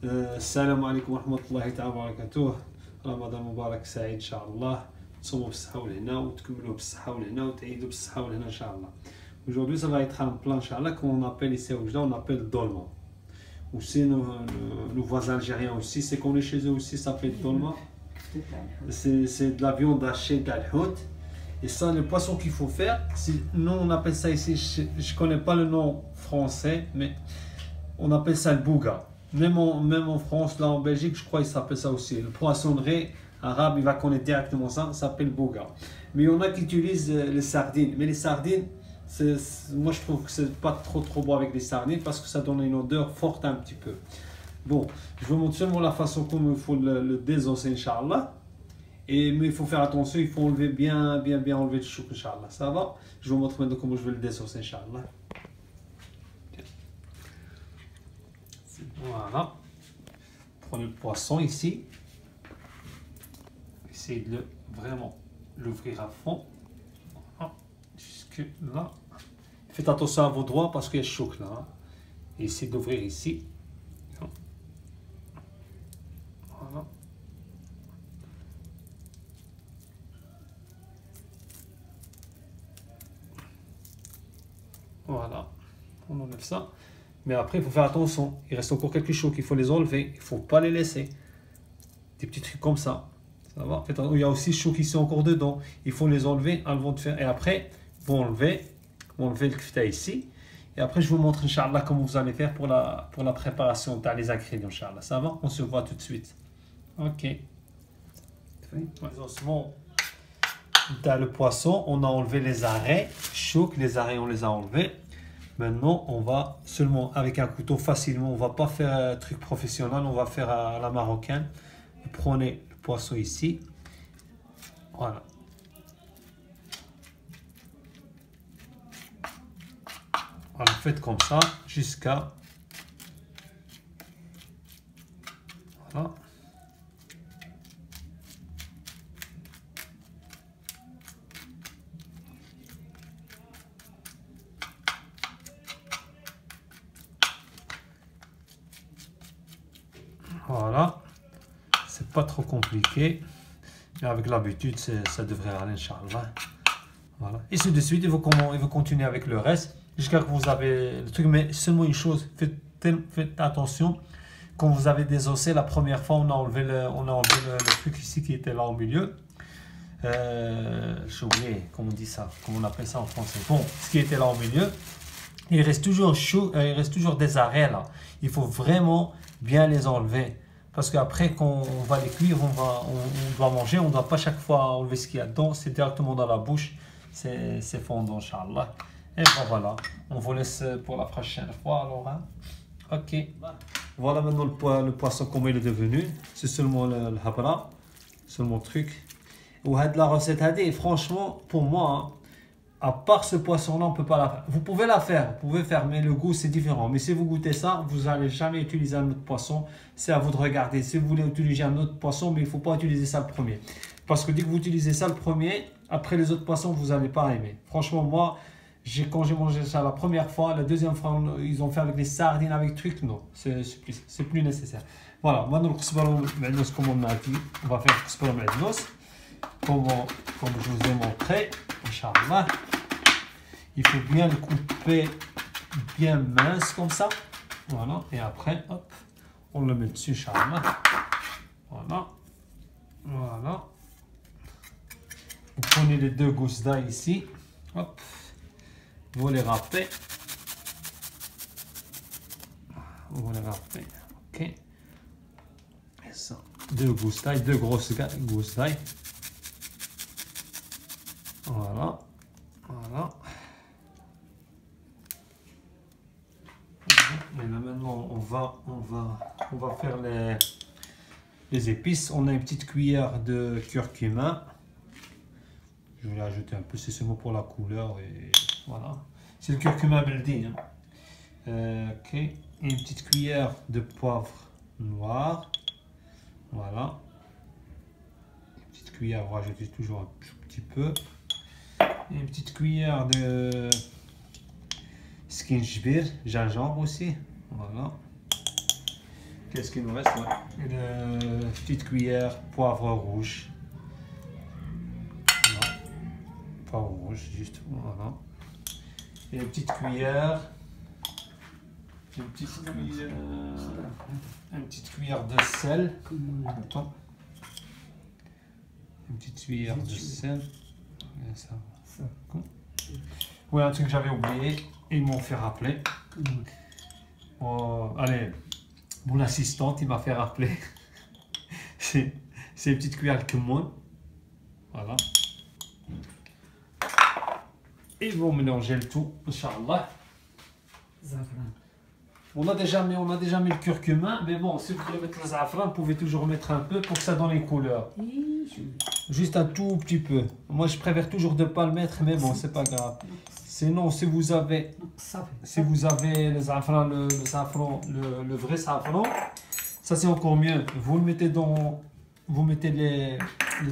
السلام عليكم ورحمة الله تعالى وبركاته. رمضان مبارك سعيد إن شاء الله. تصوموا بالصحة والهنا وتكملوا بالصحة والهنا وتعيدوا بالصحة والهنا إن شاء الله. Aujourd'hui, ça va être un plan, Inch'Allah, qu'on appelle ici au Oujda, on appelle dolma. Aussi, nos voisins algériens aussi, c'est qu'on est chez eux aussi, ça s'appelle dolma. C'est de la viande hachée d'al-hout. Et ça, le poisson qu'il faut faire, nous on appelle ça ici, je ne connais pas le nom français, mais on appelle ça le bouga. Même en France, là en Belgique, je crois qu'il s'appelle ça aussi. Le poissonnerie arabe, il va connaître directement ça, ça s'appelle bouga. Mais il y en a qui utilisent les sardines. Mais les sardines, moi je trouve que c'est pas trop bon avec les sardines parce que ça donne une odeur forte un petit peu. Bon, je vous montre seulement la façon comme il faut le désosser, Inch'Allah. Mais il faut faire attention, il faut enlever bien enlever le chouk, Inch'Allah. Ça va? Je vous montre maintenant comment je vais le désosser, Inch'Allah. Voilà. Prenez le poisson ici. Essayez de vraiment l'ouvrir à fond. Voilà. Jusque là. Faites attention à vos doigts parce qu'il y a le chouk là. Hein. Essayez d'ouvrir ici. Voilà. Voilà. On enlève ça. Mais après, il faut faire attention. Il reste encore quelques choses qu'il faut les enlever. Il ne faut pas les laisser. Des petits trucs comme ça. Ça va. Il y a aussi des choses qui sont encore dedans. Il faut les enlever avant de faire. Et après, vous enlevez le kfta ici. Et après, je vous montre, Inch'Allah, comment vous allez faire pour la préparation des ingrédients, Inch'Allah. Ça va? On se voit tout de suite. Ok. Les ossements dans le poisson, on a enlevé les arrêts. Chouk, les arrêts, on les a enlevés. Maintenant, on va seulement avec un couteau facilement, on va pas faire un truc professionnel, on va faire à la marocaine. Vous prenez le poisson ici, voilà. Voilà, faites comme ça jusqu'à, voilà. Voilà, c'est pas trop compliqué, mais avec l'habitude, ça devrait aller, Inch'Allah. Voilà, et ainsi de suite, il faut continuer avec le reste, jusqu'à ce que vous avez le truc, mais seulement une chose, faites attention, quand vous avez désossé la première fois, on a enlevé le truc ici qui était là au milieu. J'ai oublié, comment on dit ça, comment on appelle ça en français. Bon, ce qui était là au milieu, il reste toujours des arrêts là. Il faut vraiment bien les enlever. Parce qu'après, quand on va les cuire, on doit manger, on ne doit pas chaque fois enlever ce qu'il y a dedans. C'est directement dans la bouche. C'est fondant, Inch'Allah. Et ben voilà, on vous laisse pour la prochaine fois alors. Hein? Ok. Voilà maintenant le poisson comme il est devenu. C'est seulement le habra. Seulement le truc. La recette et franchement, pour moi, hein, à part ce poisson-là, on ne peut pas la faire. Vous pouvez la faire, vous pouvez faire, mais le goût c'est différent. Mais si vous goûtez ça, vous n'allez jamais utiliser un autre poisson. C'est à vous de regarder. Si vous voulez utiliser un autre poisson, mais il ne faut pas utiliser ça le premier. Parce que dès que vous utilisez ça le premier, après les autres poissons, vous n'allez pas aimer. Franchement, moi, quand j'ai mangé ça la première fois, la deuxième fois, ils ont fait avec les sardines, avec trucs, non. C'est plus nécessaire. Voilà, maintenant le ksbaro ma'nos, comme on a dit, on va faire le ksbaro ma'nos. Comme je vous ai montré, Inch'Allah. Il faut bien le couper bien mince comme ça. Voilà. Et après, hop, on le met dessus, Inch'Allah. Voilà. Voilà. Vous prenez les deux gousses d'ail ici. Hop. Vous les râpez. Vous les râpez. Ok. Et ça. Deux gousses d'ail, deux grosses gousses d'ail. Voilà, voilà. Et là maintenant on va faire les épices. On a une petite cuillère de curcuma. Je vais l'ajouter un peu, c'est seulement pour la couleur et voilà. C'est le curcuma beldi. Hein. Ok. Et une petite cuillère de poivre noir. Voilà. Une petite cuillère, on va rajouter toujours un petit peu. Et une petite cuillère de skinjbir, gingembre aussi. Voilà. Qu'est-ce qu'il nous reste? Ouais. Une petite cuillère poivre rouge. Voilà. Poivre rouge, juste voilà. Et une petite cuillère. Une petite cuillère de sel. Attends. Une petite cuillère de sel. Ça. Oui, un truc que j'avais oublié. Ils m'ont fait rappeler. Oh, allez, mon assistante, il m'a fait rappeler. C'est une petite cuillère de cumin. Voilà. Et ils vont mélanger le tout, Inch'Allah. On a déjà mis le curcuma, mais bon, si vous voulez mettre le zafran, vous pouvez toujours mettre un peu pour que ça donne les couleurs. Juste un tout petit peu. Moi, je préfère toujours de ne pas le mettre, mais bon, c'est pas grave. Sinon, si vous avez le zafran, le vrai safran, ça c'est encore mieux. Vous mettez les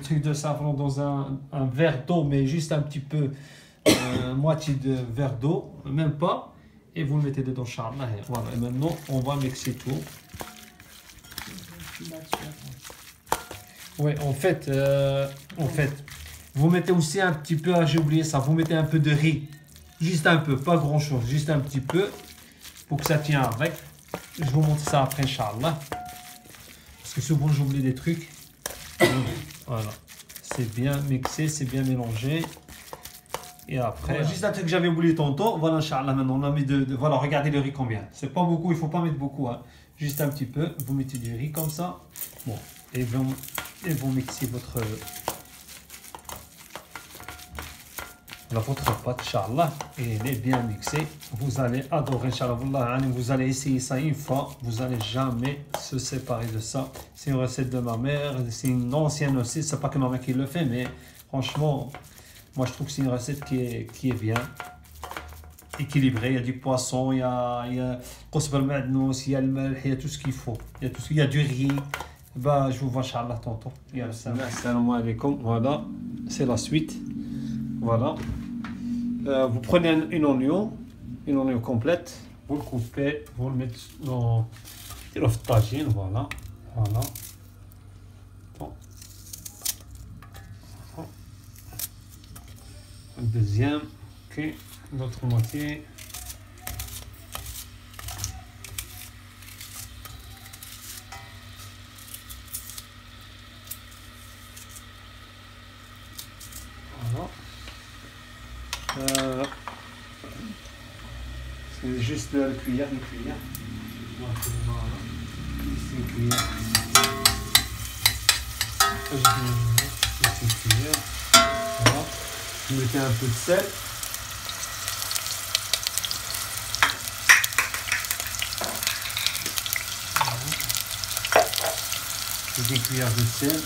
trucs de safran dans un verre d'eau, mais juste un petit peu, moitié de verre d'eau, même pas. Et vous le mettez dedans, Inch'Allah. Voilà. Et maintenant, on va mixer tout. Oui, en fait, vous mettez aussi un petit peu, j'ai oublié ça, vous mettez un peu de riz. Juste un peu, pas grand chose, juste un petit peu. Pour que ça tienne avec. Je vous montre ça après, Inch'Allah. Parce que souvent, j'oublie des trucs. Voilà. C'est bien mixé, c'est bien mélangé. Et après, voilà. Juste un truc que j'avais oublié tantôt. Voilà, Inch'Allah, maintenant on a mis voilà, regardez le riz combien. C'est pas beaucoup, il faut pas mettre beaucoup. Hein. Juste un petit peu. Vous mettez du riz comme ça. Bon, et vous mixez votre pâte, Inch'Allah. Et elle est bien mixée. Vous allez adorer, Inch'Allah. Vous allez essayer ça une fois. Vous n'allez jamais se séparer de ça. C'est une recette de ma mère. C'est une ancienne aussi. C'est pas que ma mère qui le fait, mais franchement. Moi, je trouve que c'est une recette qui est bien équilibrée. Il y a du poisson, il y a qosb al-ma'dnous, il y a le melh, il y a tout ce qu'il faut. Il y a du riz. Bah, je vous vois, Inch'Allah, tantôt. Assalamu alaikum. Voilà, c'est la suite. Voilà. Vous prenez une oignon complète. Vous le coupez, vous le mettez dans le tagine. Voilà. Voilà. Le deuxième, ok, l'autre moitié. Voilà. C'est juste la cuillère, une cuillère. Voilà. Ici une cuillère. Ici une cuillère. Voilà. Vous mettez un peu de sel. Et des cuillères de sel.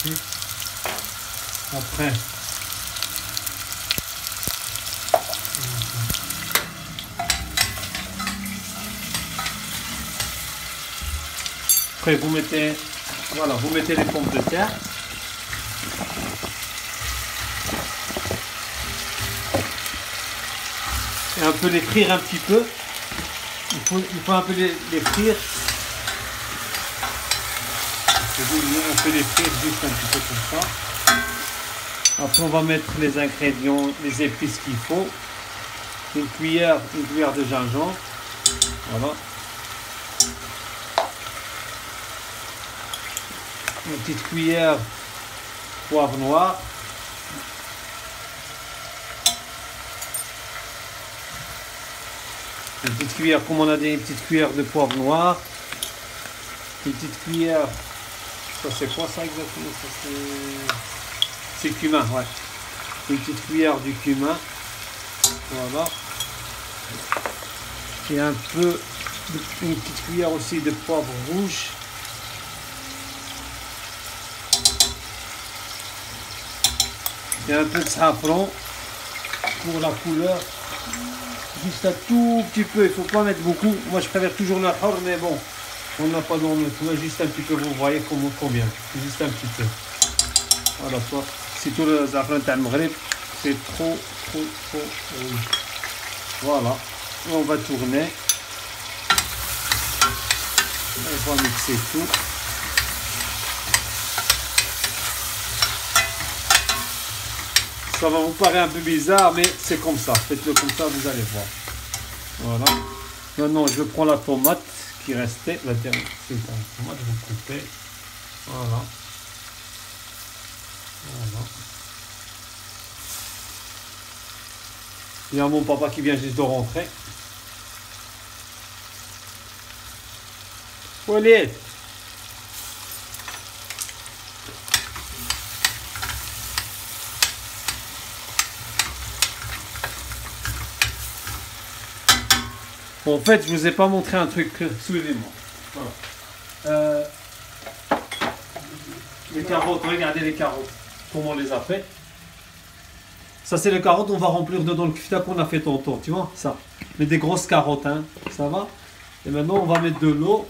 Et après, vous mettez, voilà, vous mettez les pommes de terre. Et un peu les frire un petit peu. Il faut un peu les frire. On peut les frire juste un petit peu comme ça. Après on va mettre les ingrédients, les épices qu'il faut. Une cuillère de gingembre. Voilà. Une petite cuillère poivre noir. Une petite cuillère, comme on a dit, une petite cuillère de poivre noir. Une petite cuillère, ça c'est quoi ça exactement? C'est cumin, ouais. Une petite cuillère du cumin. Voilà. Et un peu, une petite cuillère aussi de poivre rouge. Et un peu de safran pour la couleur. Juste un tout petit peu, il ne faut pas mettre beaucoup. Moi je préfère toujours le hor, mais bon, on n'a pas dans le tout. Juste un petit peu, vous voyez combien. Juste un petit peu. Voilà, soit. C'est tout le safran de Maghreb, c'est trop rouge. Voilà. Et on va tourner. On va mixer tout. Ça va vous paraître un peu bizarre, mais c'est comme ça. Faites-le comme ça, vous allez voir. Voilà. Maintenant, je prends la tomate qui restait. La tomate, vous coupez. Voilà. Voilà. Il y a mon papa qui vient juste de rentrer. Walid. En fait, je vous ai pas montré un truc. Suivez-moi. Voilà. Les carottes, regardez les carottes. Comment on les a fait. Ça, c'est les carottes, on va remplir dedans le kifta qu'on a fait tantôt. Tu vois, ça. Mais des grosses carottes, hein. Ça va. Et maintenant, on va mettre de l'eau.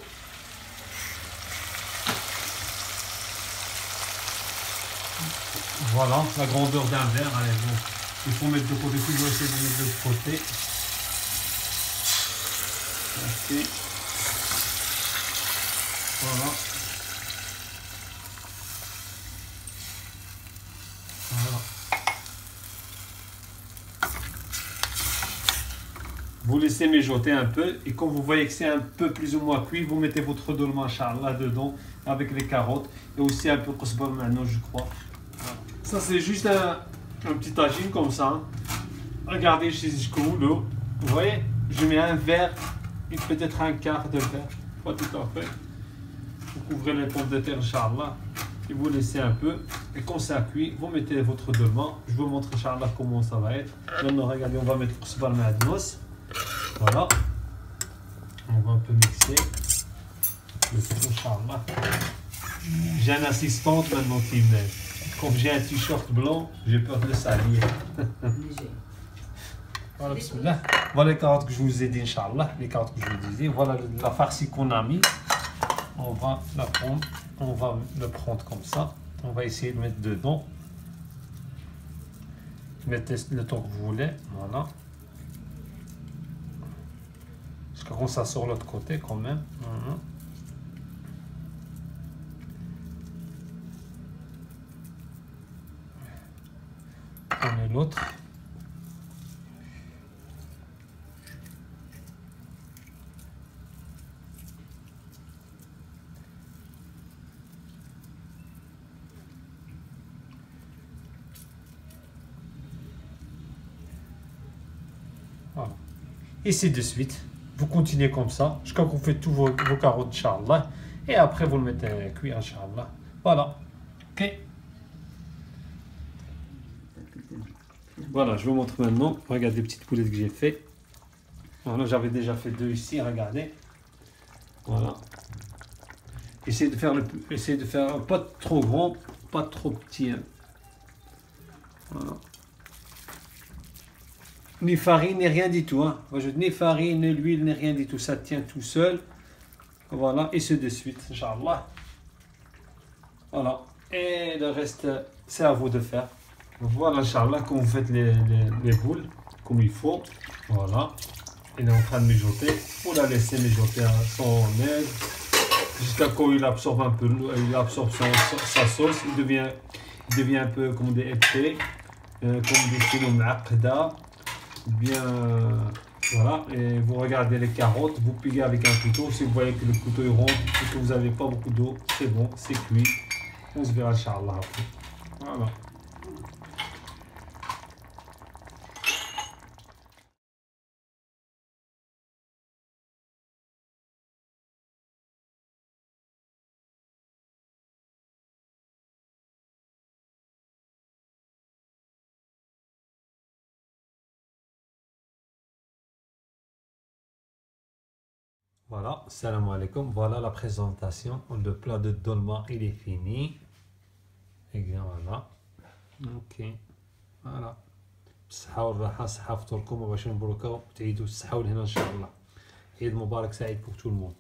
Voilà, la grandeur d'un verre. Allez, bon. Il faut mettre de côté. Je vais essayer de mettre de côté. Ainsi. Voilà. Voilà. Vous laissez mijoter un peu et quand vous voyez que c'est un peu plus ou moins cuit, vous mettez votre dolma là dedans avec les carottes et aussi un peu de maintenant, je crois. Voilà. Ça c'est juste un petit tagine comme ça. Hein. Regardez jusqu'au l'eau. Vous voyez, je mets un verre et peut-être un quart de verre. Pas tout à fait. Vous couvrez les pommes de terre, Inch'Allah. Et vous laissez un peu. Et quand ça cuit, vous mettez votre dolma. Je vous montre, Inch'Allah, comment ça va être. Maintenant, regardez, on va mettre le madnos. Voilà. On va un peu mixer. Le tout, Inch'Allah. J'ai un assistante maintenant qui m'aide. Comme j'ai un t-shirt blanc, j'ai peur de le salir. Voilà, bismillah. Voilà les carottes que je vous ai dit, Inch'Allah. Les carottes que je vous ai dit. Voilà la farcie qu'on a mis. On va la prendre. On va le prendre comme ça. On va essayer de mettre dedans. Mettez le temps que vous voulez. Voilà. Jusqu'à quand ça sort l'autre côté quand même. Voilà. On met l'autre. Voilà. Et c'est de suite. Vous continuez comme ça, jusqu'à ce que vous faites tous vos carottes, Inch'Allah. Et après, vous le mettez à cuire, Inch'Allah. Voilà. Ok. Voilà, je vous montre maintenant. Regardez les petites boulettes que j'ai fait. Voilà, j'avais déjà fait 2 ici, regardez. Voilà. Essayez de faire pas trop grand, pas trop petit. Hein. Voilà. Ni farine, ni rien du tout. Hein. Ni farine, ni l'huile, ni rien du tout. Ça tient tout seul. Voilà. Et c'est de suite, Inch'Allah. Voilà. Et le reste, c'est à vous de faire. Voilà, Inch'Allah, quand vous faites les boules, comme il faut. Voilà. Il est en train de mijoter. Vous la laissez mijoter à son aide. Jusqu'à quand il absorbe un peu, il absorbe sa sauce. Il devient un peu comme des épais. Comme des finos ma'aqda. Bien, voilà, et vous regardez les carottes, vous piquez avec un couteau. Si vous voyez que le couteau est rond et que vous n'avez pas beaucoup d'eau, c'est bon, c'est cuit. On se verra, Inch'Allah, après. Voilà. Voilà, salam alaikum. Voilà la présentation. Le plat de dolma, il est fini. Et bien voilà. Ok. Voilà. بالصحة والراحة صحة فطوركم وباش نبروكاو وتعيدوا الصحة والهنا إن شاء الله. عيد مبارك سعيد pour tout le monde.